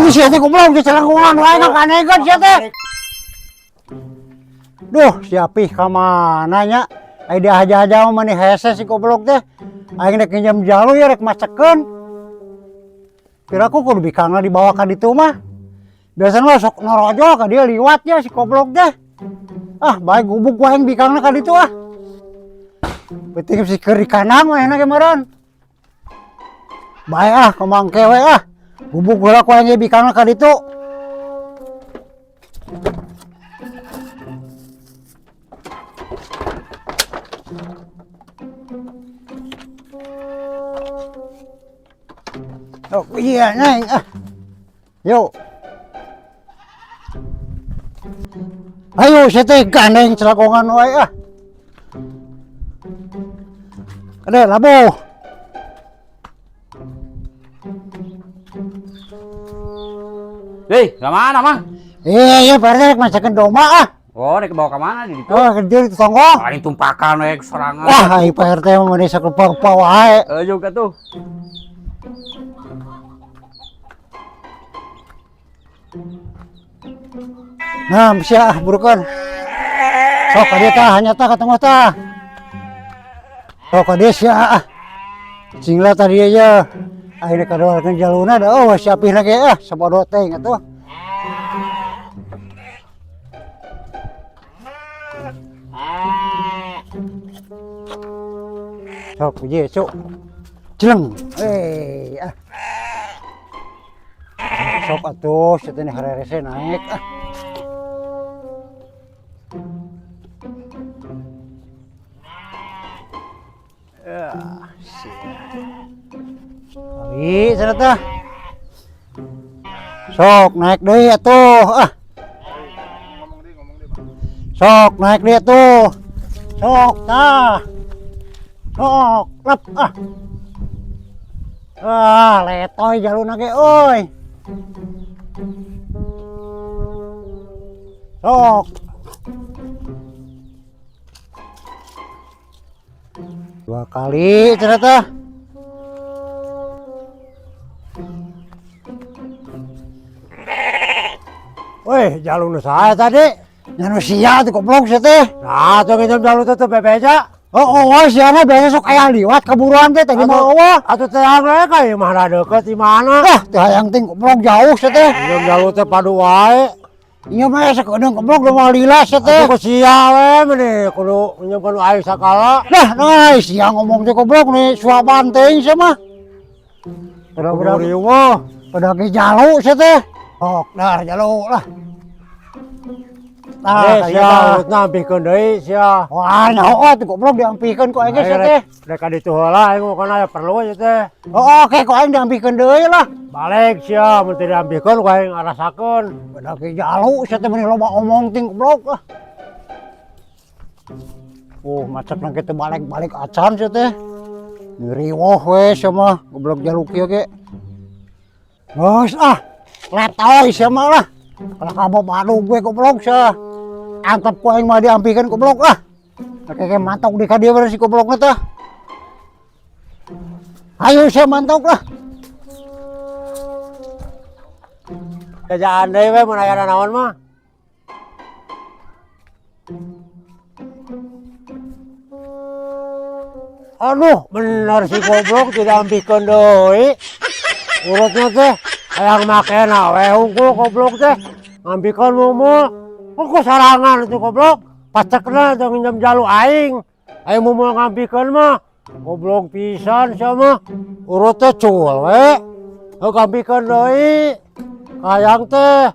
Buset teh goblok di celengkungan wae kaneget sia teh. Duh, si Apih ka mana nya? Ai dia haja-haja mah maneh hese si goblok teh. Aing rek nginjem jalu ya rek macekeun. Kiraku kudu bikangna dibawa ka ditu mah. Biasana mah sok norojol ka dia liwatnya si goblok teh. Ah, bae gubuk wae bikangna ka ditu ah. Penting si keur di kanang mah enak kemarin. Bae ah, kemangke we ah. Gubuk heula ku aing bikangna ka ditu. Oh iya naik ah. Yuk. Ayo saya gandeng celakongan wae ah. Ada labo. Hei, kemana mang? Iya Pak masakan domba ah. Oh, nek bawa kemana di situ? Oh, kerja di tonggo. Paling tumpakan nek sorangan. Wah, Pak RT mah desa kepa wae. Juga tuh. Nah, bisa burukan. Sok ka dieu tah hanya tah ketemu tah. Sok ka dieu sia. Singla tadi aja. Akhirnya kadoalkeun jaluna da oh siapihna ge ah sapodo teh atuh. Sok ye cuk. Jeleng. Ah. Sok atuh setene harerese naik ah. Kali sana tah. Sok naik deui atuh ah. Sok naik deui atuh. Sok tah. Sok lep ah. Ah, letoy jaluna ge euy. Sok. Dua kali ternyata. Weh, jalur saya tadi. Nyanu sia tuh goblok sia teh. Nah, tuh nginjem jalur tuh bebeja. Oh, siana biasa sok aya liwat keburuan teh tadi mah eueuh. Atuh teh we ka ieu mah rada deukeut di mana? Tah, teh hayang ting goblok jauh sia teh. Nginjem jalur teh padu wae. Iya mah sakedeung goblok udah mau lilas sia teh. Atuh sia we meni kudu nginjem kana aing sakala. Nah, sia ngomong teh goblok nih suaban teuing sia mah. Udah riweuh, pada ge jalu sia teh. Sok dar jalu lah. Nah, sia ngampikeun deui sia. Wah, nyaho tuh goblok diampikeun ku aing sia teh. Rek ka ditu heula aing mah kana perlu aya teh. Oh, oke ku aing diampikeun deui lah. Balik sia mun teu diampikeun ku aing ngarasakeun. Beda ge jalu sia teh meni loba omong ting goblok ah. Macetna kitu balik-balik acan sia teh. Ngeriwoh we sia mah goblok jalu kieu ge. Geus ah. Letoy sia mah lah. Kalau kamu baru gue goblok sia. Antep ku aing mah diampikeun goblok lah. Kayak mantok di ka dieu si goblokna teh. Ayo sia mantok lah. Kerjaan deui we mun aya naon mah. Aduh, bener si goblok tidak ampikeun deui. Urutnya teh hayang makena we hungkul goblok teh. Ngampikeun mumul. Kok sarangan itu goblok. Pacekna jeung nginjem jalu aing. Aing mumul ngampikeun mah. Goblok pisan sia mah. Urut teh cul we. Ngampikeun deui. Hayang teh.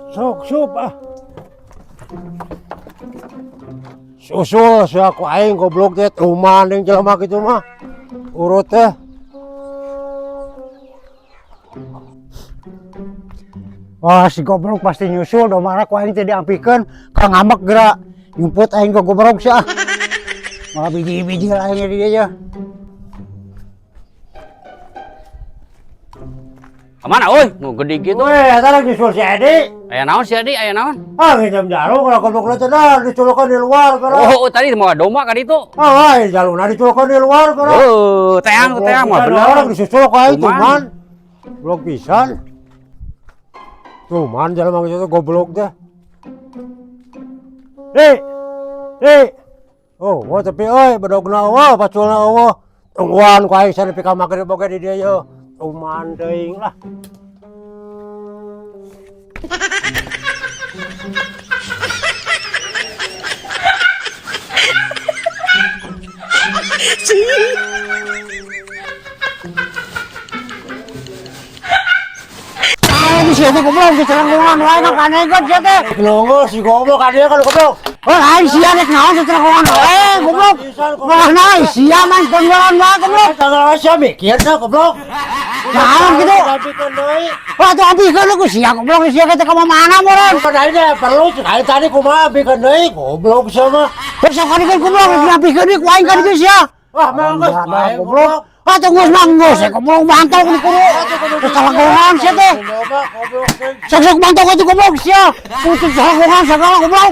Sok sup ah. Susul sia ku aing goblok teh rumahan jeung jelema kitu mah. Urut teh. Wah, si goblok pasti nyusul domana ku aing teh diampikeun ka ngambek geura nyumput aing ke goblok sia. Malah biji-biji aing di dieu. Kemana, oi? Mau gede gitu. Weh, eta lagi disuruh si Edi. Aya naon si Adi, aya naon? Ah, nginjem jalu kalau goblok lu teh dah diculukkan di luar kalau. Oh, tadi mau domba kan itu. Ah, wah, jaluna diculukkan di luar kalau. Oh, teang mah bener. Orang disusul kayak itu Cuman. man. Goblok pisan. Tuh man jalan mang itu goblok teh. Oh, wah tapi euy bedogna eueuh paculna eueuh. Tungguan ku aing sana pika magrib boga di dieu yeuh. Tuman teuing lah. Di sini goblok di celengkungan wae kan kaneget sia teh. Nunggu si goblok adieu kalau goblok. Oh, ai sia rek naon di celengkungan wae goblok. Wah, naik sia man tenggelam wae goblok. Tanggal sia mikir dah goblok. Naon gitu. Wah, tuh abikeun ku sia goblok sia teh ka mana moran. Padahal perlu sekali tadi kumaha abikeun deui goblok sia mah. Besok kali goblok abikeun ku aing ka dieu sia. Wah, manggus goblok. Ah, tunggu manggus, goblok bantol ku kudu. Celengkungan sia teh. Sok-sok bantol ku goblok sia. Putus celengkungan segala goblok.